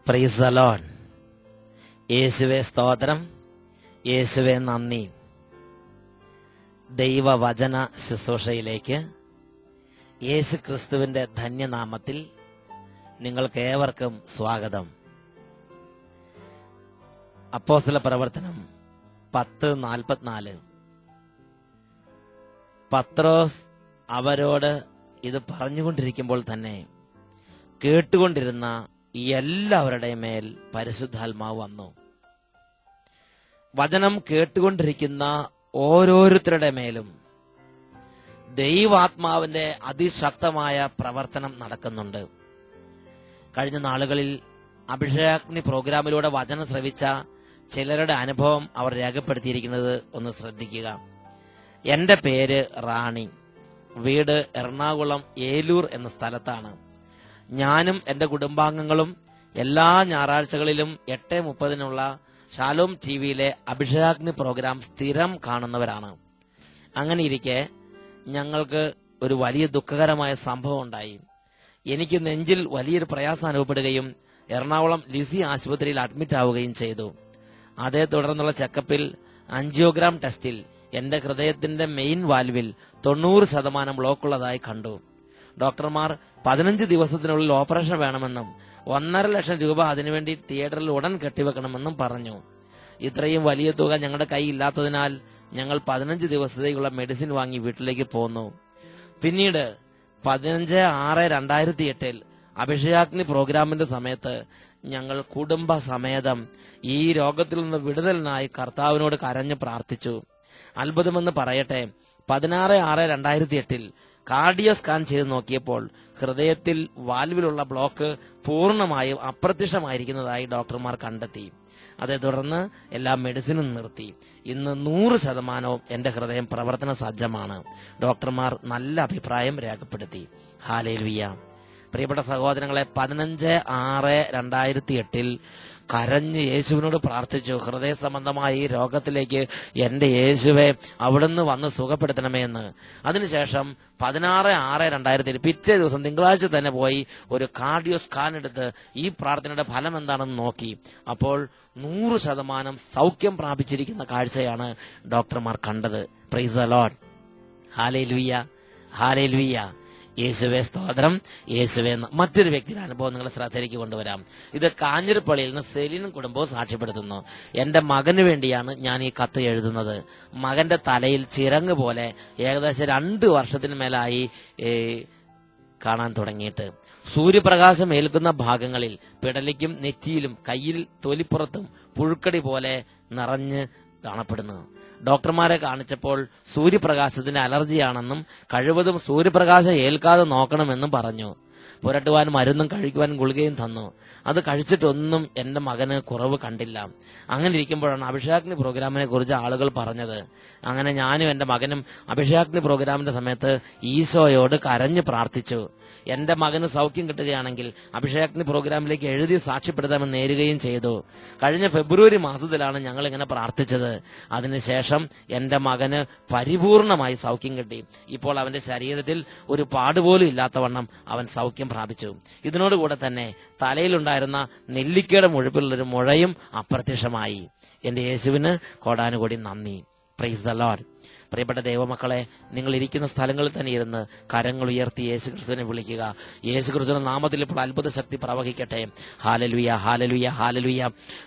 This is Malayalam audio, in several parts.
Price the Lord. യേശുവേ സ്തോത്രം, യേശുവേ നന്ദി. ദൈവവചന ശുശ്രൂഷയിലേക്ക് യേശു ക്രിസ്തുവിന്റെ ധന്യനാമത്തിൽ നിങ്ങൾക്ക് ഏവർക്കും സ്വാഗതം. അപ്പോസ്തല പ്രവർത്തനം 10:44. പത്രോസ് അവരോട് ഇത് പറഞ്ഞുകൊണ്ടിരിക്കുമ്പോൾ തന്നെ കേട്ടുകൊണ്ടിരുന്ന എല്ലാവരുടെ മേൽ പരിശുദ്ധാത്മാവ് വന്നു. വചനം കേട്ടുകൊണ്ടിരിക്കുന്ന ഓരോരുത്തരുടെ മേലും ദൈവാത്മാവിന്റെ അതിശക്തമായ പ്രവർത്തനം നടക്കുന്നുണ്ട്. കഴിഞ്ഞ നാളുകളിൽ അഭിഷേകാഗ്നി പ്രോഗ്രാമിലൂടെ വചനം ശ്രവിച്ച ചിലരുടെ അനുഭവം അവർ രേഖപ്പെടുത്തിയിരിക്കുന്നത് ഒന്ന് ശ്രദ്ധിക്കുക. എന്റെ പേര് റാണി, വീട് എറണാകുളം ഏലൂർ എന്ന സ്ഥലത്താണ്. ഞാനും എന്റെ കുടുംബാംഗങ്ങളും എല്ലാ ഞായറാഴ്ചകളിലും 8:30 ഷാലോം ടിവിയിലെ അഭിഷേകാഗ്നി പ്രോഗ്രാം സ്ഥിരം കാണുന്നവരാണ്. അങ്ങനെ ഇരിക്കെ ഞങ്ങൾക്ക് ഒരു വലിയ ദുഃഖകരമായ സംഭവം ഉണ്ടായി. എനിക്ക് നെഞ്ചിൽ വലിയൊരു പ്രയാസം അനുഭവപ്പെടുകയും എറണാകുളം ലിസി ആശുപത്രിയിൽ അഡ്മിറ്റ് ആവുകയും ചെയ്തു. അതേ തുടർന്നുള്ള ചെക്കപ്പിൽ ആൻജിയോഗ്രാം ടെസ്റ്റിൽ എന്റെ ഹൃദയത്തിന്റെ മെയിൻ വാൽവിൽ 90% ബ്ലോക്കുള്ളതായി കണ്ടു. ഡോക്ടർമാർ 15 ദിവസത്തിനുള്ളിൽ ഓപ്പറേഷൻ വേണമെന്നും 1.5 ലക്ഷം രൂപ അതിനുവേണ്ടി തിയേറ്ററിൽ ഉടൻ കെട്ടിവെക്കണമെന്നും പറഞ്ഞു. ഇത്രയും വലിയ തുക ഞങ്ങളുടെ കൈ ഇല്ലാത്തതിനാൽ ഞങ്ങൾ 15 ദിവസത്തേക്കുള്ള മെഡിസിൻ വാങ്ങി വീട്ടിലേക്ക് പോന്നു. പിന്നീട് 15/6/2008 അഭിഷേകാഗ്നി പ്രോഗ്രാമിന്റെ സമയത്ത് ഞങ്ങൾ കുടുംബസമേതം ഈ രോഗത്തിൽ നിന്ന് വിടുതലിനായി കർത്താവിനോട് കരഞ്ഞ് പ്രാർത്ഥിച്ചു. അത്ഭുതമെന്ന് പറയട്ടെ, 16/6/2008 കാർഡിയോ സ്കാൻ ചെയ്ത് നോക്കിയപ്പോൾ ഹൃദയത്തിൽ വാൽവിലുള്ള ബ്ലോക്ക് പൂർണ്ണമായും അപ്രത്യക്ഷമായിരിക്കുന്നതായി ഡോക്ടർമാർ കണ്ടെത്തി. അതേ തുടർന്ന് എല്ലാ മെഡിസിനും നിർത്തി. ഇന്ന് 100% എന്റെ ഹൃദയം പ്രവർത്തന സജ്ജമാണ്. ഡോക്ടർമാർ നല്ല അഭിപ്രായം രേഖപ്പെടുത്തി. ഹല്ലേലൂയ. പ്രിയപ്പെട്ട സഹോദരങ്ങളെ, 15/6/2008 കരഞ്ഞ് യേശുവിനോട് പ്രാർത്ഥിച്ചു, ഹൃദയ സംബന്ധമായ ഈ രോഗത്തിലേക്ക് എന്റെ യേശുവെ അവിടുന്ന് വന്ന് സുഖപ്പെടുത്തണമേ എന്ന്. അതിനുശേഷം 16/6/2008 പിറ്റേ ദിവസം തിങ്കളാഴ്ച തന്നെ പോയി ഒരു കാർഡിയോ സ്കാൻ എടുത്ത് ഈ പ്രാർത്ഥനയുടെ ഫലം എന്താണെന്ന് നോക്കി. അപ്പോൾ 100% സൗഖ്യം പ്രാപിച്ചിരിക്കുന്ന കാഴ്ചയാണ് ഡോക്ടർമാർ കണ്ടത്. Price the lord. ഹല്ലേലൂയ, ഹല്ലേലൂയ. യേശുവേ സ്തോത്രം, യേശുവേ. മറ്റൊരു വ്യക്തിയുടെ അനുഭവം നിങ്ങളെ ശ്രദ്ധയിലേക്ക് കൊണ്ടുവരാം. ഇത് കാഞ്ഞിരപ്പള്ളിയിൽ നിന്ന് സെലിനും കുടുംബവും സാക്ഷ്യപ്പെടുത്തുന്നു. എന്റെ മകന് വേണ്ടിയാണ് ഞാൻ ഈ കത്ത് എഴുതുന്നത്. മകന്റെ തലയിൽ ചിരങ്ങ് പോലെ ഏകദേശം 2 വർഷത്തിന് മേലായി കാണാൻ തുടങ്ങിയിട്ട് സൂര്യപ്രകാശം ഏൽക്കുന്ന ഭാഗങ്ങളിൽ പിടലിക്കും നെറ്റിയിലും കയ്യിൽ തൊലിപ്പുറത്തും പുഴുക്കടി പോലെ നിറഞ്ഞ് കാണപ്പെടുന്നു. ഡോക്ടർമാരെ കാണിച്ചപ്പോൾ സൂര്യപ്രകാശത്തിന് അലർജിയാണെന്നും കഴിവതും സൂര്യപ്രകാശം ഏൽക്കാതെ നോക്കണമെന്നും പറഞ്ഞു. പുരട്ടുവാൻ മരുന്നും കഴിക്കുവാൻ ഗുളികയും തന്നു. അത് കഴിച്ചിട്ടൊന്നും എന്റെ മകന് കുറവ് കണ്ടില്ല. അങ്ങനെ ഇരിക്കുമ്പോഴാണ് അഭിഷേകാഗ്നി പ്രോഗ്രാമിനെ കുറിച്ച് ആളുകൾ പറഞ്ഞത്. അങ്ങനെ ഞാനും എന്റെ മകനും അഭിഷേകാഗ്നി പ്രോഗ്രാമിന്റെ സമയത്ത് ഈശോയോട് കരഞ്ഞു പ്രാർത്ഥിച്ചു. എന്റെ മകന് സൗഖ്യം കിട്ടുകയാണെങ്കിൽ അഭിഷേകാഗ്നി പ്രോഗ്രാമിലേക്ക് എഴുതി സാക്ഷ്യപ്പെടുത്താമെന്ന് നേരുകയും ചെയ്തു. കഴിഞ്ഞ ഫെബ്രുവരി മാസത്തിലാണ് ഞങ്ങൾ ഇങ്ങനെ പ്രാർത്ഥിച്ചത്. അതിനുശേഷം എന്റെ മകന് പരിപൂർണമായി സൗഖ്യം കിട്ടി. ഇപ്പോൾ അവന്റെ ശരീരത്തിൽ ഒരു പാടുപോലും ഇല്ലാത്തവണ്ണം അവൻ സൗഖ്യം പ്രാപിച്ചു. ഇതിനോടുകൂടെ തന്നെ തലയിലുണ്ടായിരുന്ന നെല്ലിക്കയുടെ മുഴുപ്പിലുള്ളൊരു മുഴയും അപ്രത്യക്ഷമായി. എന്റെ യേശുവിന് കോടാനുകൂടി നന്ദി. Price the Lord. പ്രിയപ്പെട്ട ദൈവമക്കളെ, നിങ്ങൾ ഇരിക്കുന്ന സ്ഥലങ്ങളിൽ തന്നെ ഇരുന്ന് കരങ്ങൾ ഉയർത്തി യേശു ക്രിസ്തുവിനെ വിളിക്കുക. യേശു ക്രിസ്തുവിന്റെ നാമത്തിൽ ഇപ്പോൾ അത്ഭുത ശക്തി പ്രവഹിക്കട്ടെ. ഹല്ലേലൂയ, ഹല്ലേലൂയ, ഹല്ലേലൂയ,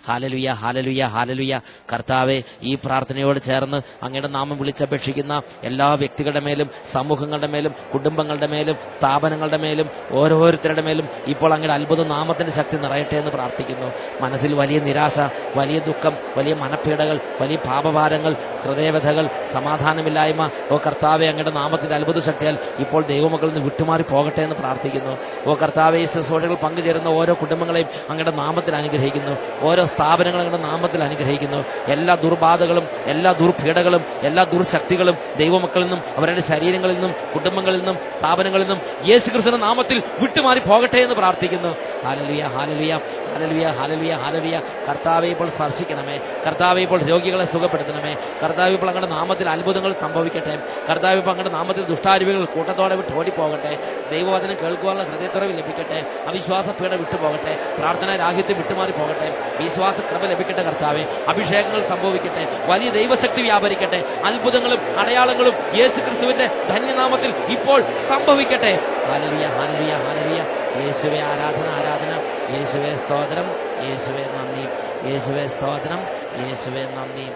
ഹല്ലേലൂയ, ഹല്ലേലൂയ, ഹല്ലേലൂയ. കർത്താവെ, ഈ പ്രാർത്ഥനയോട് ചേർന്ന് അങ്ങയുടെ നാമം വിളിച്ചപേക്ഷിക്കുന്ന എല്ലാ വ്യക്തികളുടെ മേലും സമൂഹങ്ങളുടെ മേലും കുടുംബങ്ങളുടെ മേലും സ്ഥാപനങ്ങളുടെ മേലും ഓരോരുത്തരുടെ മേലും ഇപ്പോൾ അങ്ങയുടെ അത്ഭുത നാമത്തിന്റെ ശക്തി നിറയട്ടെ എന്ന് പ്രാർത്ഥിക്കുന്നു. മനസ്സിൽ വലിയ നിരാശ, വലിയ ദുഃഖം, വലിയ മനപ്പീടകൾ, വലിയ പാപഭാരങ്ങൾ, ഹൃദയവ്യഥകൾ, സമാധാനമില്ലായ്മ, ഓ കർത്താവെ, അങ്ങയുടെ നാമത്തിന്റെ അത്ഭുത ശക്തിയാൽ ഇപ്പോൾ ദൈവമക്കളിൽ നിന്ന് വിട്ടുമാറി പോകട്ടെ എന്ന് പ്രാർത്ഥിക്കുന്നു. ഓ കർത്താവെ, ഈ ശുശ്രൂഷകൾ പങ്കുചേരുന്ന ഓരോ കുടുംബങ്ങളെയും അങ്ങയുടെ നാമത്തിൽ അനുഗ്രഹിക്കുന്നു. ഓരോ സ്ഥാപനങ്ങളും അങ്ങയുടെ നാമത്തിൽ അനുഗ്രഹിക്കുന്നു. എല്ലാ ദുർബാധകളും, എല്ലാ ദുർപീഡകളും, എല്ലാ ദുർശക്തികളും ദൈവമക്കളിൽ നിന്നും അവരുടെ ശരീരങ്ങളിൽ നിന്നും കുടുംബങ്ങളിൽ നിന്നും സ്ഥാപനങ്ങളിൽ നിന്നും യേശുക്രിസ്തുവിന്റെ നാമത്തിൽ വിട്ടുമാറി പോകട്ടെ എന്ന് പ്രാർത്ഥിക്കുന്നു. ഹല്ലേലൂയ, ഹല്ലേലൂയ, ഹല്ലേലൂയ, ഹല്ലേലൂയ, ഹല്ലേലൂയ. കർത്താവേ ഇപ്പോൾ സ്പർശിക്കണമേ. കർത്താവേ ഇപ്പോൾ രോഗികളെ സുഖപ്പെടുത്തണമേ. കർത്താവേ ഇപ്പോൾ അങ്ങയുടെ നാമത്തിൽ അത്ഭുതങ്ങൾ സംഭവിക്കട്ടെ. കർത്താവേ ഇപ്പോൾ അങ്ങയുടെ നാമത്തിൽ ദുഷ്ടാരൂപികൾ കൂട്ടത്തോടെ വിട്ട് ഓടിപ്പോകട്ടെ. ദൈവവചനം കേൾക്കുവാനുള്ള ഹൃദയത്തുറവ് ലഭിക്കട്ടെ. അവിശ്വാസ പീഡ വിട്ടുപോകട്ടെ. പ്രാർത്ഥന രാഹിത്യം വിട്ടുമാറി പോകട്ടെ. വിശ്വാസ കൃപ ലഭിക്കട്ടെ. കർത്താവേ അഭിഷേകങ്ങൾ സംഭവിക്കട്ടെ. വലിയ ദൈവശക്തി വ്യാപരിക്കട്ടെ. അത്ഭുതങ്ങളും അടയാളങ്ങളും യേശുക്രിസ്തുവിന്റെ ധന്യനാമത്തിൽ ഇപ്പോൾ സംഭവിക്കട്ടെ. ഹല്ലേലൂയ, ഹല്ലേലൂയ, ഹല്ലേലൂയ. യേശുവേ ആരാധന, ആരാധന. യേശുവേ സ്തോത്രം, യേശുവേ നന്ദി. യേശുവേ സ്തോത്രം, യേശുവേ നന്ദി.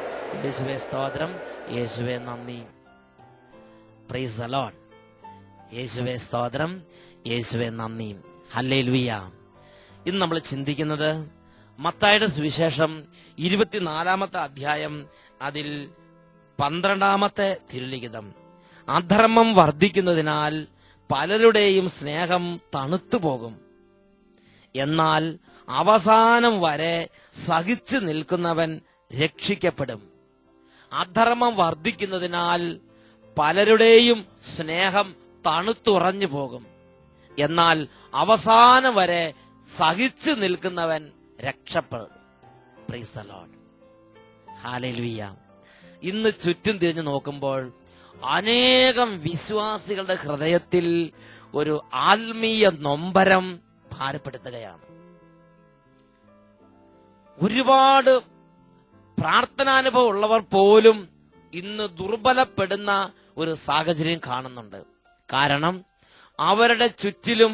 യേശുവേ സ്തോത്രം, യേശുവേ നന്ദി. Price the Lord. യേശുവേ സ്തോത്രം, യേശുവേ നന്ദി. ഹല്ലേലൂയ. ഇന്ന് നമ്മൾ ചിന്തിക്കുന്നത് മത്തായിയുടെ സുവിശേഷം 24-ാമത്തെ അധ്യായം, അതിൽ 12-ാമത്തെ തിരുലിഖിതം. അധർമ്മം വർദ്ധിക്കുന്നതിനാൽ പലരുടെയും സ്നേഹം തണുത്തു പോകും, എന്നാൽ അവസാനം വരെ സഹിച്ചു നിൽക്കുന്നവൻ രക്ഷിക്കപ്പെടും. അധർമ്മം വർദ്ധിക്കുന്നതിനാൽ പലരുടെയും സ്നേഹം തണുത്തുറഞ്ഞു പോകും, എന്നാൽ അവസാനം വരെ സഹിച്ചു നിൽക്കുന്നവൻ രക്ഷപ്പെടും. Price the lord. ഹല്ലേലൂയ. ഇന്ന് ചുറ്റും തിരിഞ്ഞു നോക്കുമ്പോൾ അനേകം വിശ്വാസികളുടെ ഹൃദയത്തിൽ ഒരു ആത്മീയ നൊമ്പരം ഭാരപ്പെടുത്തുകയാണ്. ഒരുപാട് പ്രാർത്ഥനാനുഭവം ഉള്ളവർ പോലും ഇന്ന് ദുർബലപ്പെടുന്ന ഒരു സാഹചര്യം കാണുന്നുണ്ട്. കാരണം അവരുടെ ചുറ്റിലും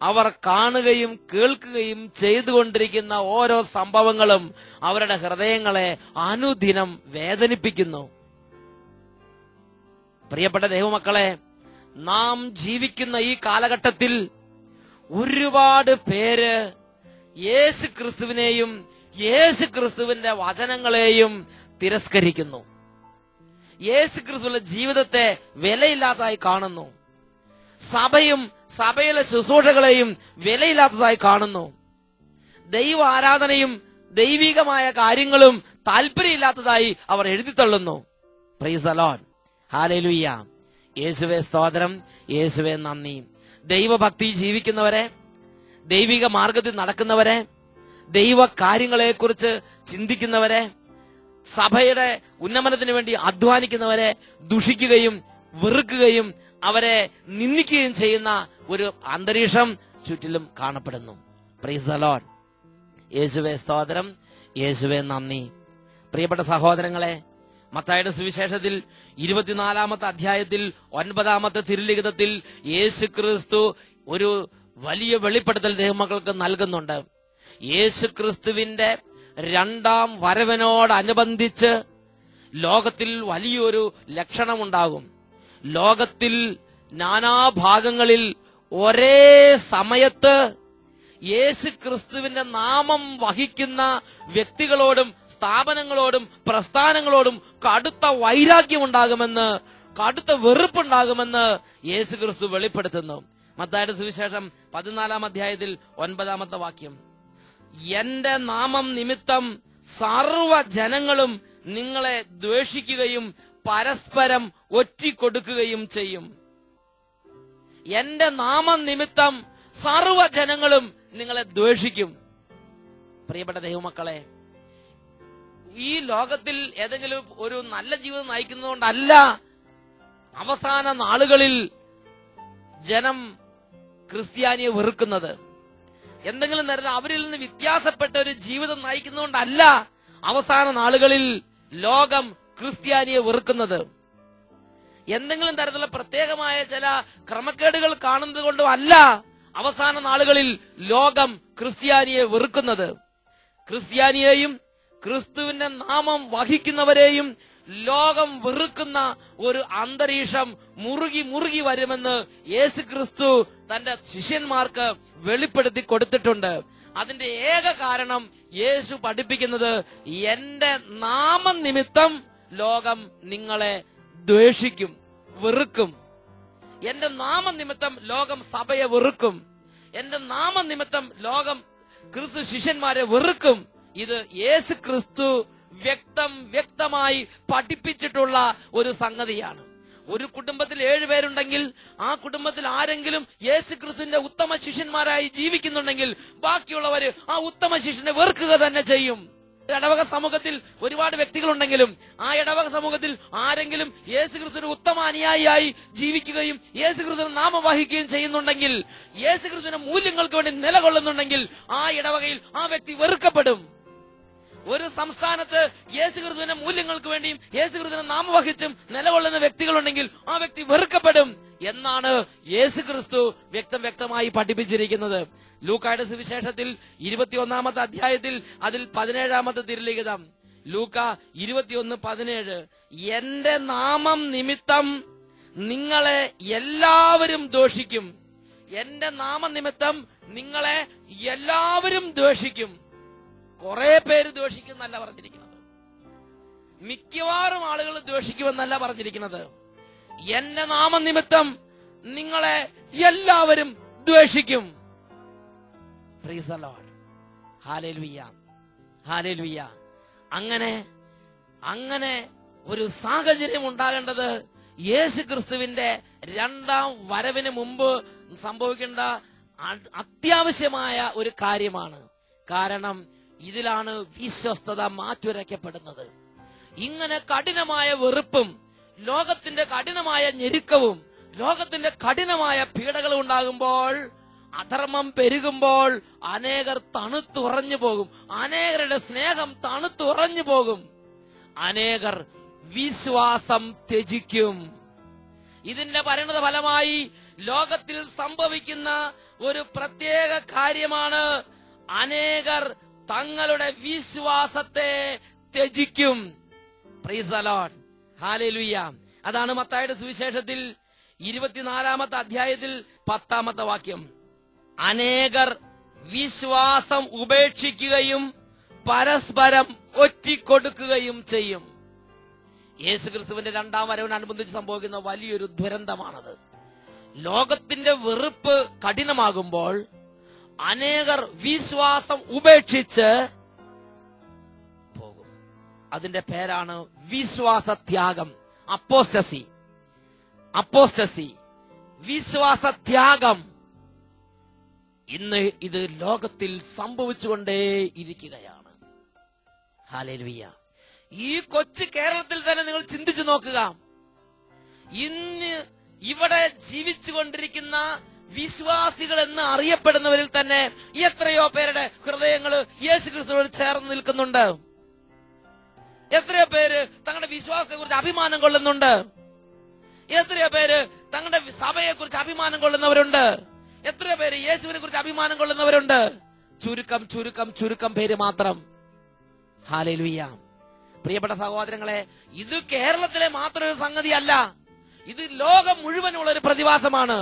അവർ കാണുകയും കേൾക്കുകയും ചെയ്തുകൊണ്ടിരിക്കുന്ന ഓരോ സംഭവങ്ങളും അവരുടെ ഹൃദയങ്ങളെ അനുദിനം വേദനിപ്പിക്കുന്നു. പ്രിയപ്പെട്ട ദൈവമക്കളെ, നാം ജീവിക്കുന്ന ഈ കാലഘട്ടത്തിൽ ഒരുപാട് പേര് യേശു ക്രിസ്തുവിനെയും യേശു ക്രിസ്തുവിന്റെ വചനങ്ങളെയും തിരസ്കരിക്കുന്നു. യേശു ക്രിസ്തുവിന്റെ ജീവിതത്തെ വിലയില്ലാത്തതായി കാണുന്നു. സഭയും സഭയിലെ ശുശ്രൂഷകളെയും വിലയില്ലാത്തതായി കാണുന്നു. ദൈവ ആരാധനയും ദൈവികമായ കാര്യങ്ങളും താല്പര്യമില്ലാത്തതായി അവർ എഴുതിത്തള്ളുന്നു. Praise the lord. ഹല്ലേലൂയ. യേശുവേ സ്തോത്രം, യേശുവേ നന്ദി. ദൈവഭക്തി ജീവിക്കുന്നവരെ, ദൈവിക മാർഗത്തിൽ നടക്കുന്നവരെ, ദൈവ കാര്യങ്ങളെക്കുറിച്ച് ചിന്തിക്കുന്നവരെ, സഭയുടെ ഉന്നമനത്തിന് വേണ്ടി അധ്വാനിക്കുന്നവരെ ദുഷിക്കുകയും വെറുക്കുകയും അവരെ നിന്ദിക്കുകയും ചെയ്യുന്ന ഒരു അന്തരീക്ഷം ചുറ്റിലും കാണപ്പെടുന്നു. Price the Lord. യേശുവേ സ്തോത്രം, യേശുവേ നന്ദി. പ്രിയപ്പെട്ട സഹോദരങ്ങളെ, മത്തായിയുടെ സുവിശേഷത്തിൽ 24-ാമത്തെ അധ്യായത്തിൽ 9-ാമത്തെ തിരുലിഖിതത്തിൽ യേശു ക്രിസ്തു ഒരു വലിയ വെളിപ്പെടുത്തൽ ദൈവമക്കൾക്ക് നൽകുന്നുണ്ട്. യേശു ക്രിസ്തുവിന്റെ 2-ാം വരവിനോടനുബന്ധിച്ച് ലോകത്തിൽ വലിയൊരു ലക്ഷണമുണ്ടാകും. ലോകത്തിൽ നാനാഭാഗങ്ങളിൽ ഒരേ സമയത്ത് യേശു ക്രിസ്തുവിന്റെ നാമം വഹിക്കുന്ന വ്യക്തികളോടും സ്ഥാപനങ്ങളോടും പ്രസ്ഥാനങ്ങളോടും കടുത്ത വൈരാഗ്യമുണ്ടാകുമെന്ന്, കടുത്ത വെറുപ്പുണ്ടാകുമെന്ന് യേശു ക്രിസ്തു വെളിപ്പെടുത്തുന്നു. മത്തായിയുടെ സുവിശേഷം 14-ാം അധ്യായത്തിൽ 9-ാമത്തെ വാക്യം, എന്റെ നാമം നിമിത്തം സർവ്വ ജനങ്ങളും നിങ്ങളെ ദ്വേഷിക്കുകയും പരസ്പരം ഒറ്റിക്കൊടുക്കുകയും ചെയ്യും. എന്റെ നാമം നിമിത്തം സർവ്വ ജനങ്ങളും നിങ്ങളെ ദ്വേഷിക്കും. പ്രിയപ്പെട്ട ദൈവമക്കളെ, ഈ ലോകത്തിൽ ഏതെങ്കിലും ഒരു നല്ല ജീവിതം നയിക്കുന്നതുകൊണ്ടല്ല അവസാന നാളുകളിൽ ജനം ക്രിസ്ത്യാനിയെ വെറുക്കുന്നത്. എന്തെങ്കിലും തരത്തിൽ അവരിൽ നിന്ന് വ്യത്യാസപ്പെട്ട ഒരു ജീവിതം നയിക്കുന്നതുകൊണ്ടല്ല അവസാന നാളുകളിൽ ലോകം ക്രിസ്ത്യാനിയെ വെറുക്കുന്നത്. എന്തെങ്കിലും തരത്തിലുള്ള പ്രത്യേകമായ ചില ക്രമക്കേടുകൾ കാണുന്നത് കൊണ്ടും അല്ല അവസാന നാളുകളിൽ ലോകം ക്രിസ്ത്യാനിയെ വെറുക്കുന്നത്. ക്രിസ്ത്യാനിയെയും ക്രിസ്തുവിന്റെ നാമം വഹിക്കുന്നവരെയും ലോകം വെറുക്കുന്ന ഒരു അന്തരീക്ഷം മുറുകി മുറുകി വരുമെന്ന് യേശു ക്രിസ്തു തന്റെ ശിഷ്യന്മാർക്ക് വെളിപ്പെടുത്തി കൊടുത്തിട്ടുണ്ട്. അതിന്റെ ഏക കാരണം യേശു പഠിപ്പിക്കുന്നത്, എന്റെ നാമം നിമിത്തം ലോകം നിങ്ങളെ ദ്വേഷിക്കും, വെറുക്കും. എന്റെ നാമനിമിത്തം ലോകം സഭയെ വെറുക്കും. എന്റെ നാമനിമിത്തം ലോകം ക്രിസ്തു ശിഷ്യന്മാരെ വെറുക്കും. ഇത് യേശു ക്രിസ്തു വ്യക്തമായി പഠിപ്പിച്ചിട്ടുള്ള ഒരു സംഗതിയാണ്. ഒരു കുടുംബത്തിൽ 7 പേരുണ്ടെങ്കിൽ ആ കുടുംബത്തിൽ ആരെങ്കിലും യേശുക്രിസ്തുവിന്റെ ഉത്തമ ശിഷ്യന്മാരായി ജീവിക്കുന്നുണ്ടെങ്കിൽ ബാക്കിയുള്ളവര് ആ ഉത്തമ ശിഷ്യനെ വെറുക്കുക തന്നെ ചെയ്യും. ഇടവക സമൂഹത്തിൽ ഒരുപാട് വ്യക്തികളുണ്ടെങ്കിലും ആ ഇടവക സമൂഹത്തിൽ ആരെങ്കിലും യേശുക്രിസ്തുവിന്റെ ഉത്തമ അനുയായിയായി ജീവിക്കുകയും യേശുക്രിസ്തുവിന്റെ നാമം വഹിക്കുകയും ചെയ്യുന്നുണ്ടെങ്കിൽ, യേശുക്രിസ്തുവിന്റെ മൂല്യങ്ങൾക്ക് വേണ്ടി നിലകൊള്ളുന്നുണ്ടെങ്കിൽ ആ ഇടവകയിൽ ആ വ്യക്തി വെറുക്കപ്പെടും. ഒരു സംസ്ഥാനത്ത് യേശുക്രിസ്തുവിന്റെ മൂല്യങ്ങൾക്ക് വേണ്ടിയും യേശുക്രിസ്തുവിന്റെ നാമം വഹിച്ചും നിലകൊള്ളുന്ന വ്യക്തികളുണ്ടെങ്കിൽ ആ വ്യക്തി വെറുക്കപ്പെടും എന്നാണ് യേശുക്രിസ്തു വ്യക്തമായി പഠിപ്പിച്ചിരിക്കുന്നത്. ലൂക്കായുടെ സുവിശേഷത്തിൽ 21-ാമത്തെ അധ്യായത്തിൽ അതിൽ 17-ാമത്തെ തിരുലിഖിതം, ലൂക്ക 21:17, എന്റെ നാമം നിമിത്തം നിങ്ങളെ എല്ലാവരും ദോഷിക്കും. എന്റെ നാമനിമിത്തം നിങ്ങളെ എല്ലാവരും ദോഷിക്കും. കുറെ പേര് ദോഷിക്കുമെന്നല്ല പറഞ്ഞിരിക്കുന്നത്, മിക്കവാറും ആളുകൾ ദോഷിക്കുമെന്നല്ല പറഞ്ഞിരിക്കുന്നത്. എന്റെ നാമനിമിത്തം നിങ്ങളെ എല്ലാവരും ദ്വേഷിക്കും. Praise the lord. ഹല്ലേലൂയ, ഹല്ലേലൂയ. അങ്ങനെ ഒരു സാഹചര്യം ഉണ്ടാകേണ്ടത് യേശുക്രിസ്തുവിന്റെ 2ാം വരവിന് മുമ്പ് സംഭവിക്കേണ്ട അത്യാവശ്യമായ ഒരു കാര്യമാണ്. കാരണം ഇതിലാണ് വിശ്വസ്തത മാറ്റുരയ്ക്കപ്പെടുന്നത്. ഇങ്ങനെ കഠിനമായ വെറുപ്പും ലോകത്തിന്റെ കഠിനമായ ഞെരുക്കവും ലോകത്തിന്റെ കഠിനമായ പീഡകളും ഉണ്ടാകുമ്പോൾ, അധർമ്മം പെരുകുമ്പോൾ അനേകർ തണുത്തുറഞ്ഞു പോകും. അനേകരുടെ സ്നേഹം തണുത്തുറഞ്ഞു പോകും. അനേകർ വിശ്വാസം ത്യജിക്കും. ഇതിന്റെ പരിണത ഫലമായി ലോകത്തിൽ സംഭവിക്കുന്ന ഒരു പ്രത്യേക കാര്യമാണ്, അനേകർ തങ്ങളുടെ വിശ്വാസത്തെ ത്യജിക്കും. Praise the lord. ഹല്ലേലൂയ. അതാണ് മത്തായിയുടെ സുവിശേഷത്തിൽ 24-ാമത്തെ അധ്യായത്തിൽ 10-ാമത്തെ വാക്യം. അനേകർ വിശ്വാസം ഉപേക്ഷിക്കുകയും പരസ്പരം ഒറ്റിക്കൊടുക്കുകയും ചെയ്യും. യേശുക്രിസ്തുവിന്റെ 2ാം വരവിനനുബന്ധിച്ച് സംഭവിക്കുന്ന വലിയൊരു ദുരന്തമാണത്. ലോകത്തിന്റെ വെറുപ്പ് കഠിനമാകുമ്പോൾ അനേകർ വിശ്വാസം ഉപേക്ഷിച്ച് പോകും. അതിന്റെ പേരാണ് വിശ്വാസത്യാഗം, അപ്പോസ്റ്റസി. വിശ്വാസത്യാഗം ഇന്ന് ഇത് ലോകത്തിൽ സംഭവിച്ചുകൊണ്ടേയിരിക്കുകയാണ്. ഹല്ലേലൂയ. ഈ കൊച്ചു കേരളത്തിൽ തന്നെ നിങ്ങൾ ചിന്തിച്ചു നോക്കുക. ഇന്ന് ഇവിടെ ജീവിച്ചുകൊണ്ടിരിക്കുന്ന വിശ്വാസികൾ എന്ന് അറിയപ്പെടുന്നവരിൽ തന്നെ എത്രയോ പേരുടെ ഹൃദയങ്ങൾ യേശുക്രിസ്തുവിനോട് ചേർന്ന് നിൽക്കുന്നുണ്ട്. എത്രയോ പേര് തങ്ങളുടെ വിശ്വാസത്തെ കുറിച്ച് അഭിമാനം കൊള്ളുന്നുണ്ട്. എത്രയോ പേര് തങ്ങളുടെ സഭയെ കുറിച്ച് അഭിമാനം കൊള്ളുന്നവരുണ്ട്. എത്രയോ പേര് യേശുവിനെ കുറിച്ച് അഭിമാനം കൊള്ളുന്നവരുണ്ട്. ചുരുക്കം ചുരുക്കം ചുരുക്കം പേര് മാത്രം. ഹല്ലേലൂയ. പ്രിയപ്പെട്ട സഹോദരങ്ങളെ, ഇത് കേരളത്തിലെ മാത്രം ഒരു സംഗതിയല്ല, ഇത് ലോകം മുഴുവനുള്ള ഒരു പ്രതിഭാസമാണ്.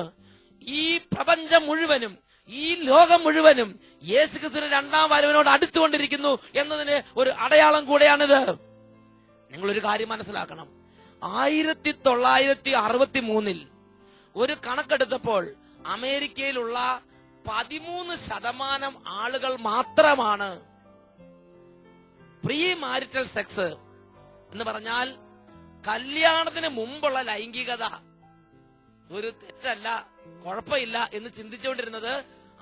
ഈ പ്രപഞ്ചം മുഴുവനും, ഈ ലോകം മുഴുവനും യേശുക്രിസ്തുവിന്റെ 2ാം വരവിനോട് അടുത്തുകൊണ്ടിരിക്കുന്നു എന്നതിന് ഒരു അടയാളം കൂടെയാണിത്. നിങ്ങളൊരു കാര്യം മനസ്സിലാക്കണം. 1963 ഒരു കണക്കെടുത്തപ്പോൾ അമേരിക്കയിലുള്ള 13% ആളുകൾ മാത്രമാണ് പ്രീ മാരിറ്റൽ സെക്സ് എന്ന് പറഞ്ഞാൽ കല്യാണത്തിന് മുമ്പുള്ള ലൈംഗികത ഒരു തെറ്റല്ല, കുഴപ്പമില്ല എന്ന് ചിന്തിച്ചുകൊണ്ടിരുന്നത്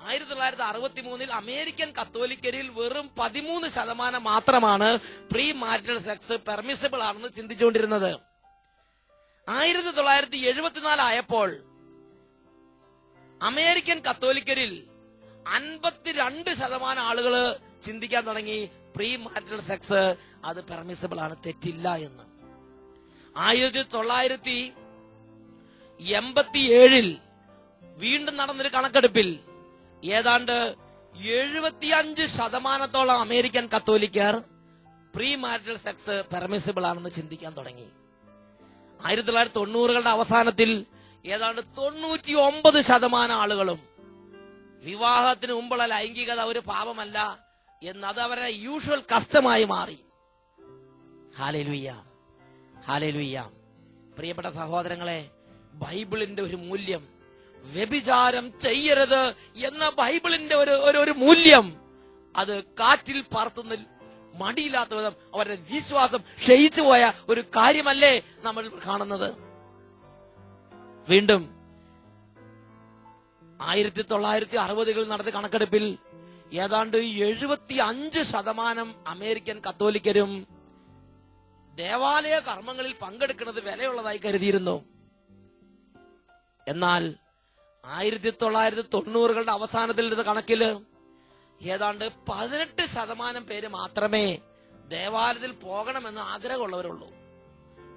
1963 അമേരിക്കൻ കത്തോലിക്കരിൽ വെറും 13% മാത്രമാണ് പ്രീ മാരിറ്റൽ സെക്സ് പെർമിസിബിൾ ആണെന്ന് ചിന്തിച്ചുകൊണ്ടിരുന്നത്. 1974 ആയപ്പോൾ അമേരിക്കൻ കത്തോലിക്കരിൽ 52% ആളുകൾ ചിന്തിക്കാൻ തുടങ്ങി പ്രീ മാരിറ്റൽ സെക്സ് അത് പെർമിസിബിൾ ആണ്, തെറ്റില്ല എന്ന്. 1987 വീണ്ടും നടന്നൊരു കണക്കെടുപ്പിൽ ഏതാണ്ട് 75% അമേരിക്കൻ കത്തോലിക്കർ പ്രീ മാരിറ്റൽ സെക്സ് പെർമിസിബിൾ ആണെന്ന് ചിന്തിക്കാൻ തുടങ്ങി. 1990കളുടെ അവസാനത്തിൽ ഏതാണ്ട് 99% ആളുകളും വിവാഹത്തിന് മുമ്പുള്ള ലൈംഗികത ഒരു പാപമല്ല എന്ന് അത് അവരുടെ യൂഷ്വൽ കസ്റ്റമായി മാറി. Hallelujah, hallelujah. പ്രിയപ്പെട്ട സഹോദരങ്ങളെ, ബൈബിളിന്റെ ഒരു മൂല്യം, വ്യഭിചാരം ചെയ്യരുത് എന്ന ബൈബിളിന്റെ ഒരു മൂല്യം, അത് കാറ്റിൽ പറത്തുന്ന മടിയില്ലാത്ത വിധം അവരുടെ വിശ്വാസം ക്ഷയിച്ചു പോയ ഒരു കാര്യമല്ലേ നമ്മൾ കാണുന്നത്. വീണ്ടും 1960-കളിൽ നടത്തിയ കണക്കെടുപ്പിൽ ഏതാണ്ട് 75% അമേരിക്കൻ കത്തോലിക്കരും ദേവാലയ കർമ്മങ്ങളിൽ പങ്കെടുക്കുന്നത് വിലയുള്ളതായി കരുതിയിരുന്നു. എന്നാൽ 1990-കളുടെ അവസാനത്തിൽ എടുത്ത കണക്കില് ഏതാണ്ട് 18% പേര് മാത്രമേ ദേവാലയത്തിൽ പോകണമെന്ന് ആഗ്രഹമുള്ളവരുള്ളൂ.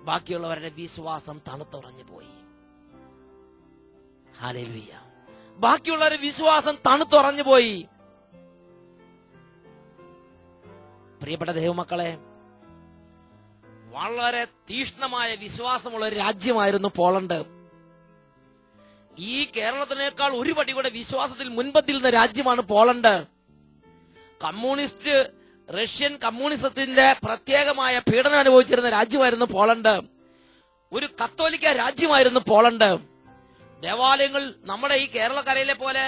ബാക്കിയുള്ളവരുടെ വിശ്വാസം തണുത്തുറഞ്ഞു പോയി. ഹല്ലേലൂയ. ബാക്കിയുള്ളവരുടെ വിശ്വാസം തണുത്തുറഞ്ഞു പോയി. പ്രിയപ്പെട്ട ദൈവമക്കളെ, വളരെ തീഷ്ണമായ വിശ്വാസമുള്ള ഒരു രാജ്യമായിരുന്നു പോളണ്ട്. ഈ കേരളത്തിനേക്കാൾ ഒരു പടി കൂടെ വിശ്വാസത്തിൽ മുൻപന്തിൽ നിന്ന രാജ്യമാണ് പോളണ്ട്. റഷ്യൻ കമ്മ്യൂണിസത്തിന്റെ പ്രത്യേകമായ പീഡനം അനുഭവിച്ചിരുന്ന രാജ്യമായിരുന്നു പോളണ്ട്. ഒരു കത്തോലിക്ക രാജ്യമായിരുന്നു പോളണ്ട്. ദേവാലയങ്ങൾ നമ്മുടെ ഈ കേരളക്കരയിലെ പോലെ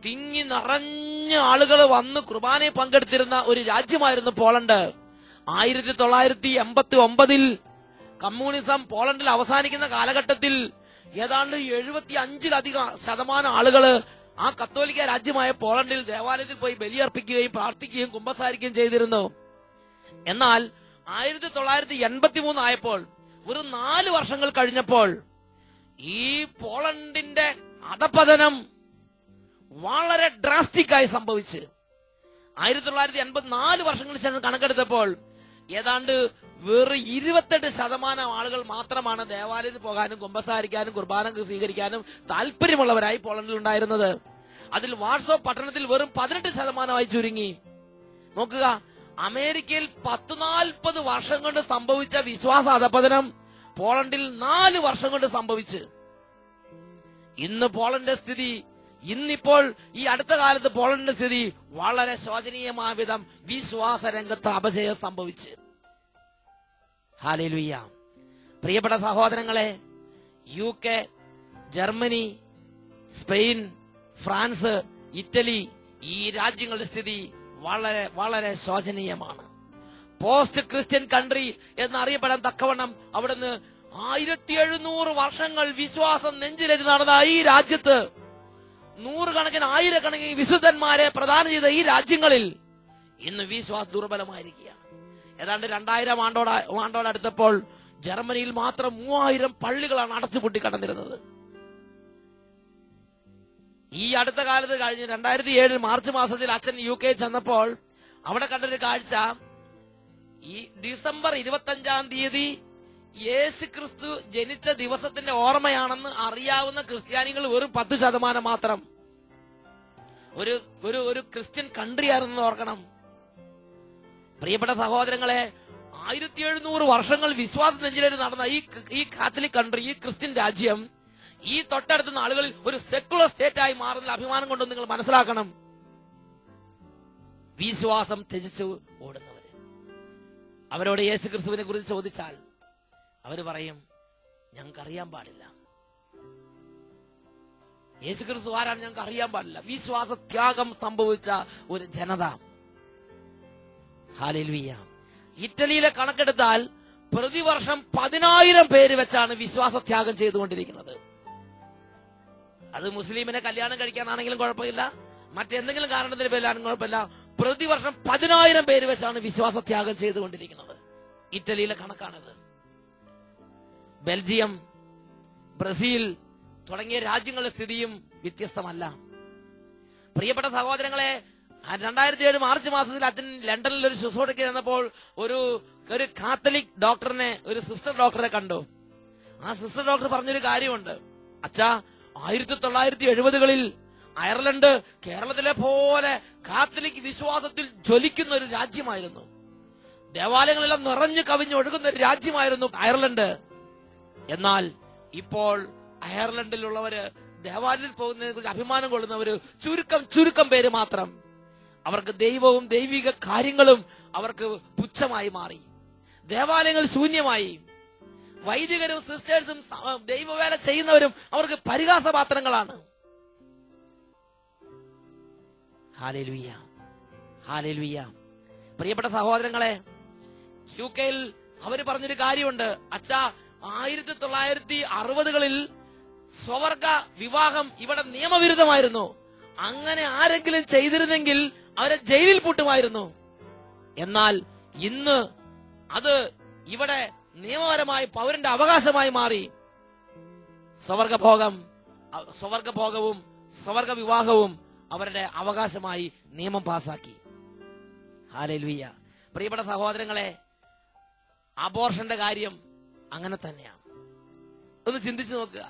തിങ്ങി നിറഞ്ഞ ആളുകൾ വന്ന് കുർബാനയിൽ പങ്കെടുത്തിരുന്ന ഒരു രാജ്യമായിരുന്നു പോളണ്ട്. 1989 കമ്മ്യൂണിസം പോളണ്ടിൽ അവസാനിക്കുന്ന കാലഘട്ടത്തിൽ ഏതാണ്ട് 75% ആളുകള് ആ കത്തോലിക്ക രാജ്യമായ പോളണ്ടിൽ ദേവാലയത്തിൽ പോയി ബലിയർപ്പിക്കുകയും പ്രാർത്ഥിക്കുകയും കുമ്പസാരിക്കുകയും ചെയ്തിരുന്നു. എന്നാൽ 1983 ആയപ്പോൾ, ഒരു 4 വർഷങ്ങൾ കഴിഞ്ഞപ്പോൾ, ഈ പോളണ്ടിന്റെ അധപതനം വളരെ ഡ്രാസ്റ്റിക് ആയി സംഭവിച്ച് 1984 വർഷങ്ങൾക്ക് ശേഷം കണക്കെടുത്തപ്പോൾ ഏതാണ്ട് വെറും 28% ആളുകൾ മാത്രമാണ് ദേവാലയത്തിൽ പോകാനും കുമ്പസാരിക്കാനും കുർബാന സ്വീകരിക്കാനും താല്പര്യമുള്ളവരായി പോളണ്ടിൽ ഉണ്ടായിരുന്നത്. അതിൽ വാർസോ പട്ടണത്തിൽ വെറും 18% ചുരുങ്ങി. നോക്കുക, അമേരിക്കയിൽ 10-40 വർഷം കൊണ്ട് സംഭവിച്ച വിശ്വാസ അധപതനം പോളണ്ടിൽ 4 വർഷം കൊണ്ട് സംഭവിച്ച് ഇന്ന് പോളണ്ടിന്റെ സ്ഥിതി, ഇന്നിപ്പോൾ ഈ അടുത്ത കാലത്ത് പോളണ്ടിന്റെ സ്ഥിതി വളരെ ശോചനീയമായ വിധം വിശ്വാസ രംഗത്ത് അപജയം സംഭവിച്ച്. ഹല്ലേലൂയ. പ്രിയപ്പെട്ട സഹോദരങ്ങളെ, UK, Germany, Spain, France, Italy, ഈ രാജ്യങ്ങളുടെ സ്ഥിതി വളരെ വളരെ ശോചനീയമാണ്. പോസ്റ്റ് ക്രിസ്ത്യൻ കൺട്രി എന്നറിയപ്പെടാൻ തക്കവണ്ണം അവിടുന്ന് 1700 വർഷങ്ങൾ വിശ്വാസം നെഞ്ചിലേറ്റ് നടന്ന ഈ രാജ്യത്ത്, 100 കണക്കിന് 1000 കണക്കിന് വിശുദ്ധന്മാരെ പ്രദാനം ചെയ്ത ഈ രാജ്യങ്ങളിൽ ഇന്ന് വിശ്വാസം ദുർബലമായിരിക്കുകയാണ്. ഏതാണ്ട് 2000 ആണ്ടോടടുത്തപ്പോൾ ജർമ്മനിയിൽ മാത്രം 3000 പള്ളികളാണ് അടച്ചുപൂട്ടി കടന്നിരുന്നത്. ഈ അടുത്ത കാലത്ത് കഴിഞ്ഞ് 2007 മാർച്ച് മാസത്തിൽ അച്ഛൻ UK ചെന്നപ്പോൾ അവിടെ കണ്ടൊരു കാഴ്ച, ഈ ഡിസംബർ 25 യേശു ക്രിസ്തു ജനിച്ച ദിവസത്തിന്റെ ഓർമ്മയാണെന്ന് അറിയാവുന്ന ക്രിസ്ത്യാനികൾ വെറും 10% മാത്രം. ഒരു ക്രിസ്ത്യൻ കൺട്രി ആണെന്ന് ഓർക്കണം. പ്രിയപ്പെട്ട സഹോദരങ്ങളെ, 1700 വർഷങ്ങൾ വിശ്വാസം നെഞ്ചിലേറ്റ് നടന്ന ഈ കാത്തലിക് കൺട്രി, ഈ ക്രിസ്ത്യൻ രാജ്യം, ഈ തൊട്ടടുത്തുന്ന ആളുകളിൽ ഒരു സെക്കുലർ സ്റ്റേറ്റ് ആയി മാറുന്ന അഭിമാനം കൊണ്ടും നിങ്ങൾ മനസ്സിലാക്കണം. വിശ്വാസം ത്യജിച്ചു ഓടുന്നവര്, അവരോട് യേശു ക്രിസ്തുവിനെ കുറിച്ച് ചോദിച്ചാൽ അവര് പറയും, ഞങ്ങൾക്ക് അറിയാൻ പാടില്ല. യേശു ക്രിസ്തു ആരാണ് ഞങ്ങൾക്ക് അറിയാൻ പാടില്ല. വിശ്വാസ ത്യാഗം സംഭവിച്ച ഒരു ജനത. ഹല്ലേലൂയ. ഇറ്റലിയിലെ കണക്കെടുത്താൽ പ്രതിവർഷം 10,000 പേര് വെച്ചാണ് വിശ്വാസത്യാഗം ചെയ്തുകൊണ്ടിരിക്കുന്നത്. അത് മുസ്ലിമിനെ കല്യാണം കഴിക്കാനാണെങ്കിലും കുഴപ്പമില്ല, മറ്റെന്തെങ്കിലും കാരണത്തിന് പേരിലാണെങ്കിലും കുഴപ്പമില്ല. പ്രതിവർഷം 10,000 പേര് വെച്ചാണ് വിശ്വാസത്യാഗം ചെയ്തുകൊണ്ടിരിക്കുന്നത്. ഇറ്റലിയിലെ കണക്കാണത്. ബെൽജിയം, ബ്രസീൽ തുടങ്ങിയ രാജ്യങ്ങളുടെ സ്ഥിതിയും വ്യത്യസ്തമല്ല. പ്രിയപ്പെട്ട സഹോദരങ്ങളെ, 2007 മാർച്ച് മാസത്തിൽ അച്ഛൻ ലണ്ടനിൽ ഒരു ശുശ്രൂഷയ്ക്ക് ചെന്നപ്പോൾ ഒരു കാത്തലിക് ഡോക്ടറിനെ, ഒരു സിസ്റ്റർ ഡോക്ടറെ കണ്ടു. ആ സിസ്റ്റർ ഡോക്ടർ പറഞ്ഞൊരു കാര്യമുണ്ട്. അച്ഛാ, 1970-കളിൽ അയർലൻഡ് കേരളത്തിലെ പോലെ കാത്തലിക് വിശ്വാസത്തിൽ ജ്വലിക്കുന്ന ഒരു രാജ്യമായിരുന്നു. ദേവാലയങ്ങളെല്ലാം നിറഞ്ഞു കവിഞ്ഞൊഴുകുന്ന ഒരു രാജ്യമായിരുന്നു അയർലൻഡ്. എന്നാൽ ഇപ്പോൾ അയർലൻഡിലുള്ളവര് ദേവാലയത്തിൽ പോകുന്നതിനെ കുറിച്ച് അഭിമാനം കൊള്ളുന്നവര് ചുരുക്കം പേര് മാത്രം. അവർക്ക് ദൈവവും ദൈവിക കാര്യങ്ങളും അവർക്ക് പുച്ഛമായി മാറി. ദേവാലയങ്ങൾ ശൂന്യമായി. വൈദികരും സിസ്റ്റേഴ്സും ദൈവവേല ചെയ്യുന്നവരും അവർക്ക് പരിഹാസപാത്രങ്ങളാണ്. Hallelujah, hallelujah. പ്രിയപ്പെട്ട സഹോദരങ്ങളെ, UK-യിൽ അവര് പറഞ്ഞൊരു കാര്യമുണ്ട്. അച്ഛാ, 1960-കളിൽ സ്വവർഗ വിവാഹം ഇവിടെ നിയമവിരുദ്ധമായിരുന്നു. അങ്ങനെ ആരെങ്കിലും ചെയ്തിരുന്നെങ്കിൽ അവരെ ജയിലിൽ പൂട്ടുമായിരുന്നു. എന്നാൽ ഇന്ന് അത് ഇവിടെ നിയമപരമായി പൗരന്റെ അവകാശമായി മാറി. സ്വവർഗഭോഗവും സ്വവർഗ വിവാഹവും അവരുടെ അവകാശമായി നിയമം പാസാക്കി. ഹല്ലേലൂയ. പ്രിയപ്പെട്ട സഹോദരങ്ങളെ, അബോർഷന്റെ കാര്യം അങ്ങനെ തന്നെയാണ്. ഒന്ന് ചിന്തിച്ചു നോക്കുക.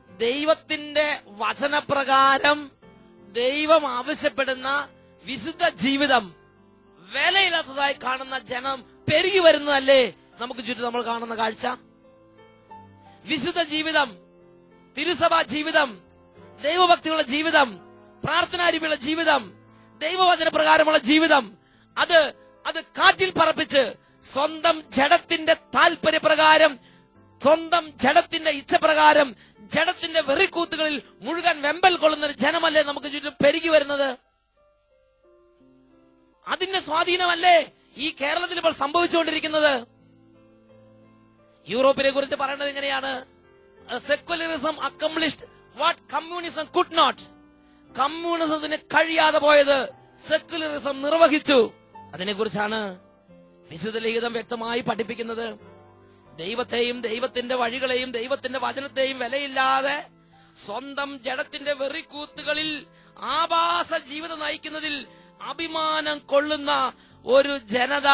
ദൈവത്തിന്റെ വചനപ്രകാരം ദൈവം ആവശ്യപ്പെടുന്ന വിശുദ്ധ ജീവിതം വിലയില്ലാത്തതായി കാണുന്ന ജനം പെരുകി വരുന്നതല്ലേ നമുക്ക് ചുറ്റും നമ്മൾ കാണുന്ന കാഴ്ച? വിശുദ്ധ ജീവിതം, തിരുസഭാ ജീവിതം, ദൈവഭക്തിയുള്ള ജീവിതം, പ്രാർത്ഥനാരിയുള്ള ജീവിതം, ദൈവവചന പ്രകാരമുള്ള ജീവിതം, അത് കാറ്റിൽ പറപ്പിച്ച് സ്വന്തം ജഡത്തിന്റെ താല്പര്യപ്രകാരം, സ്വന്തം ജഡത്തിന്റെ ഇച്ഛപ്രകാരം, ജഡത്തിന്റെ വെറിക്കൂത്തുകളിൽ മുഴുവൻ വെമ്പൽ കൊള്ളുന്ന ഒരു ജനമല്ലേ നമുക്ക് ചുറ്റും പെരുകി വരുന്നത്? അതിന്റെ സ്വാധീനമല്ലേ ഈ കേരളത്തിൽ ഇപ്പോൾ സംഭവിച്ചുകൊണ്ടിരിക്കുന്നത്? യൂറോപ്പിനെ കുറിച്ച് പറയുന്നത് എങ്ങനെയാണ്? Secularism accomplished what communism could not. കമ്മ്യൂണിസത്തിന് കഴിയാതെ പോയത് സെക്യുലറിസം നിർവഹിച്ചു. അതിനെക്കുറിച്ചാണ് വിശുദ്ധ ലിഖിതം വ്യക്തമായി പഠിപ്പിക്കുന്നത്. ദൈവത്തെയും ദൈവത്തിന്റെ വഴികളെയും ദൈവത്തിന്റെ വചനത്തെയും വിലയില്ലാതെ സ്വന്തം ജഡത്തിന്റെ വെറിക്കൂത്തുകളിൽ ആഭാസ ജീവിതം നയിക്കുന്നതിൽ അഭിമാനം കൊള്ളുന്ന ഒരു ജനത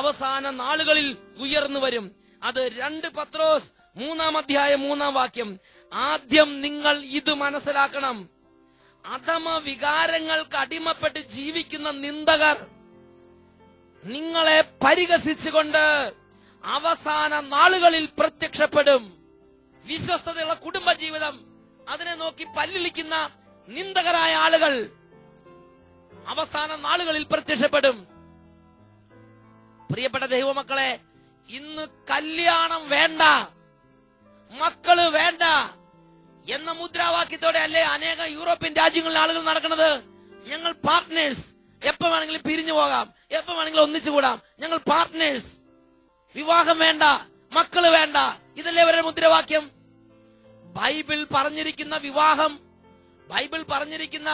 അവസാന നാളുകളിൽ ഉയർന്നു വരും. അത് 2 പത്രോസ് 3-ാം അധ്യായം 3-ാം വാക്യം. ആദ്യം നിങ്ങൾ ഇത് മനസ്സിലാക്കണം, അധമ വികാരങ്ങൾക്ക് അടിമപ്പെട്ട് ജീവിക്കുന്ന നിന്ദകർ നിങ്ങളെ പരിഹസിച്ചുകൊണ്ട് അവസാന നാളുകളിൽ പ്രത്യക്ഷപ്പെടും. വിശ്വസ്തതയുള്ള കുടുംബജീവിതം അതിനെ നോക്കി പല്ലിളിക്കുന്ന നിന്ദകരായ ആളുകൾ അവസാന നാളുകളിൽ പ്രത്യക്ഷപ്പെടും. പ്രിയപ്പെട്ട ദൈവമക്കളെ, ഇന്ന് കല്യാണം വേണ്ട, മക്കള് വേണ്ട എന്ന മുദ്രാവാക്യത്തോടെ അല്ലേ അനേകം യൂറോപ്യൻ രാജ്യങ്ങളിലെ ആളുകൾ നടക്കുന്നത്. ഞങ്ങൾ പാർട്ട്നേഴ്സ്, എപ്പോ വേണമെങ്കിലും പിരിഞ്ഞു പോകാം, എപ്പോ വേണമെങ്കിലും ഒന്നിച്ചുകൂടാം, ഞങ്ങൾ പാർട്ട്നേഴ്സ്. വിവാഹം വേണ്ട, മക്കള് വേണ്ട, ഇതല്ലേ അവരുടെ മുദ്രാവാക്യം. ബൈബിൾ പറഞ്ഞിരിക്കുന്ന വിവാഹം, ബൈബിൾ പറഞ്ഞിരിക്കുന്ന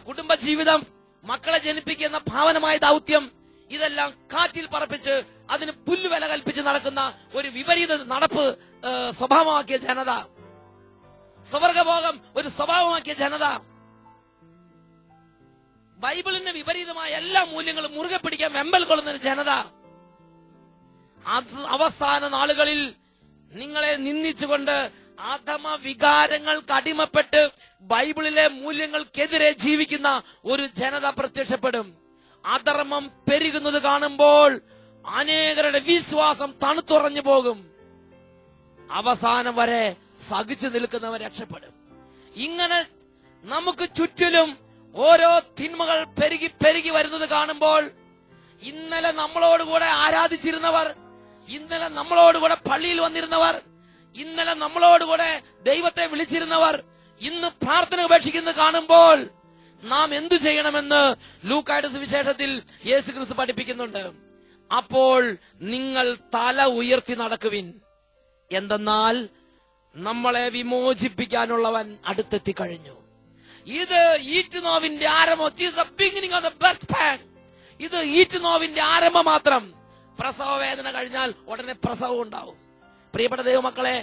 കുടുംബജീവിതം, മക്കളെ ജനിപ്പിക്കുന്ന ഭാവനമായ ദൗത്യം, ഇതെല്ലാം കാറ്റിൽ പറപ്പിച്ച് അതിന് പുല്ലുവില കൽപ്പിച്ച് നടക്കുന്ന ഒരു വിപരീത നടപ്പ് സ്വഭാവമാക്കിയ ജനത, സ്വവർഗഭോഗം ഒരു സ്വഭാവമാക്കിയ ജനത, ബൈബിളിന് വിപരീതമായ എല്ലാ മൂല്യങ്ങളും മുറുകെ പിടിക്കാൻ വെമ്പൽ കൊള്ളുന്ന ഒരു ജനത. അവസാന നാളുകളിൽ നിങ്ങളെ നിന്ദിച്ചുകൊണ്ട് അധമ വികാരങ്ങൾക്ക് അടിമപ്പെട്ട് ബൈബിളിലെ മൂല്യങ്ങൾക്കെതിരെ ജീവിക്കുന്ന ഒരു ജനത പ്രത്യക്ഷപ്പെടും. അധർമ്മം പെരുകുന്നത് കാണുമ്പോൾ അനേകരുടെ വിശ്വാസം തണുത്തുറഞ്ഞു പോകും. അവസാനം വരെ സഹിച്ചു നിൽക്കുന്നവർ രക്ഷപ്പെടും. ഇങ്ങനെ നമുക്ക് ചുറ്റിലും ഓരോ തിന്മകൾ പെരുകി പെരുകി വരുന്നത് കാണുമ്പോൾ ഇന്നലെ നമ്മളോടുകൂടെ ആരാധിച്ചിരുന്നവർ, ഇന്നലെ നമ്മളോടുകൂടെ പള്ളിയിൽ വന്നിരുന്നവർ, ഇന്നലെ നമ്മളോടുകൂടെ ദൈവത്തെ വിളിച്ചിരുന്നവർ ഇന്ന് പ്രാർത്ഥന ഉപേക്ഷിക്കുന്നത് കാണുമ്പോൾ നാം എന്തു ചെയ്യണമെന്ന് ലൂക്കായുടെ സുവിശേഷത്തിൽ യേശുക്രിസ്തു പഠിപ്പിക്കുന്നുണ്ട്. അപ്പോൾ നിങ്ങൾ തല ഉയർത്തി നടക്കുവിൻ, എന്തെന്നാൽ നമ്മളെ വിമോചിപ്പിക്കാനുള്ളവൻ അടുത്തെത്തി കഴിഞ്ഞു. ഇത് ഈറ്റുനോവിന്റെ ആരംഭം. ഇത് ഈറ്റുനോവിന്റെ ആരംഭം മാത്രം. പ്രസവ വേദന കഴിഞ്ഞാൽ ഉടനെ പ്രസവം ഉണ്ടാവും. പ്രിയപ്പെട്ട ദൈവമക്കളെ,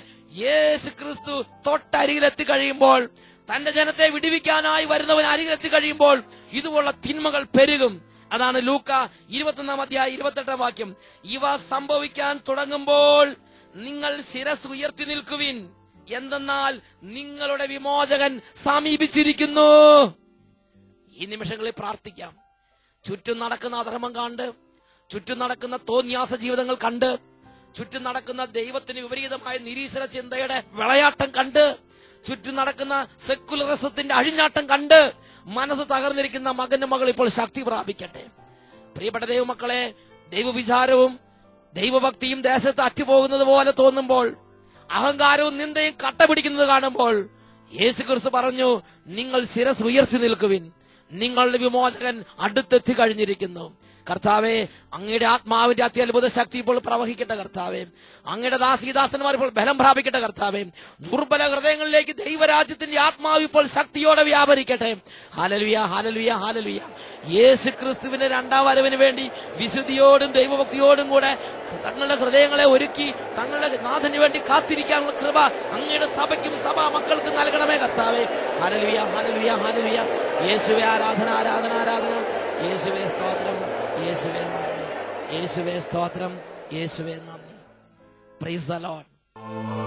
യേശു ക്രിസ്തു തൊട്ടരികിലെത്തി കഴിയുമ്പോൾ, തന്റെ ജനത്തെ വിടുവിക്കാനായി വരുന്നവൻ അരികിലെത്തി കഴിയുമ്പോൾ ഇതുപോലുള്ള തിന്മകൾ പെരുകും. അതാണ് ലൂക്ക 21-ാം അധ്യായം 28-ാം വാക്യം. ഇവ സംഭവിക്കാൻ തുടങ്ങുമ്പോൾ നിങ്ങൾ ശിരസ് ഉയർത്തി നിൽക്കുവിൻ, എന്തെന്നാൽ നിങ്ങളുടെ വിമോചകൻ സമീപിച്ചിരിക്കുന്നു. ഈ നിമിഷങ്ങളിൽ പ്രാർത്ഥിക്കാം. ചുറ്റും നടക്കുന്ന അധർമ്മം കണ്ട്, ചുറ്റും നടക്കുന്ന തോന്നിയാസ ജീവിതങ്ങൾ കണ്ട്, ചുറ്റും നടക്കുന്ന ദൈവത്തിന് വിപരീതമായ നിരീശ്വര ചിന്തയുടെ വിളയാട്ടം കണ്ട്, ചുറ്റും നടക്കുന്ന സെക്കുലറിസത്തിന്റെ അഴിഞ്ഞാട്ടം കണ്ട് മനസ്സ് തകർന്നിരിക്കുന്ന മകനും മകൾ ഇപ്പോൾ ശക്തി പ്രാപിക്കട്ടെ. പ്രിയപ്പെട്ട ദൈവമക്കളെ, ദൈവവിചാരവും ദൈവഭക്തിയും ദേശത്ത് അറ്റുപോകുന്നത് പോലെ തോന്നുമ്പോൾ, അഹങ്കാരവും നിന്ദയും കട്ട പിടിക്കുന്നത് കാണുമ്പോൾ യേശുക്രിസ്തു പറഞ്ഞു, നിങ്ങൾ ശിരസ് ഉയർത്തി നിൽക്കുവിൻ. നിങ്ങളുടെ വിമോചകൻ അടുത്തെത്തി കഴിഞ്ഞിരിക്കുന്നു. കർത്താവെ, അങ്ങയുടെ ആത്മാവിന്റെ അത്യത്ഭുത ശക്തി ഇപ്പോൾ പ്രവഹിക്കട്ടെ കർത്താവെ. അങ്ങയുടെ ദാസീദാസന്മാർ ഇപ്പോൾ ബലം പ്രാപിക്കട്ടെ കർത്താവെ. ദുർബല ഹൃദയങ്ങളിലേക്ക് ദൈവരാജ്യത്തിന്റെ ആത്മാവ് ഇപ്പോൾ ശക്തിയോടെ വ്യാപരിക്കട്ടെ. ഹല്ലേലൂയ, ഹല്ലേലൂയ, ഹല്ലേലൂയ. യേശു ക്രിസ്തുവിന്റെ രണ്ടാം വരവിന് വേണ്ടി വിശുദ്ധിയോടും ദൈവഭക്തിയോടും കൂടെ തങ്ങളുടെ ഹൃദയങ്ങളെ ഒരുക്കി തങ്ങളുടെ നാഥന് വേണ്ടി കാത്തിരിക്കാനുള്ള കൃപ അങ്ങയുടെ സഭയ്ക്കും സഭാ മക്കൾക്കും നൽകണമേ കർത്താവെ. ഹല്ലേലൂയ, ഹല്ലേലൂയ, ഹല്ലേലൂയ. യേശുവേ ആരാധന, ആരാധന, ആരാധന. യേശുവേ സ്തോത്രം, യേശുവേ നന്ദി, യേശുവേ സ്തോത്രം, യേശുവേ നന്ദി. Price the Lord.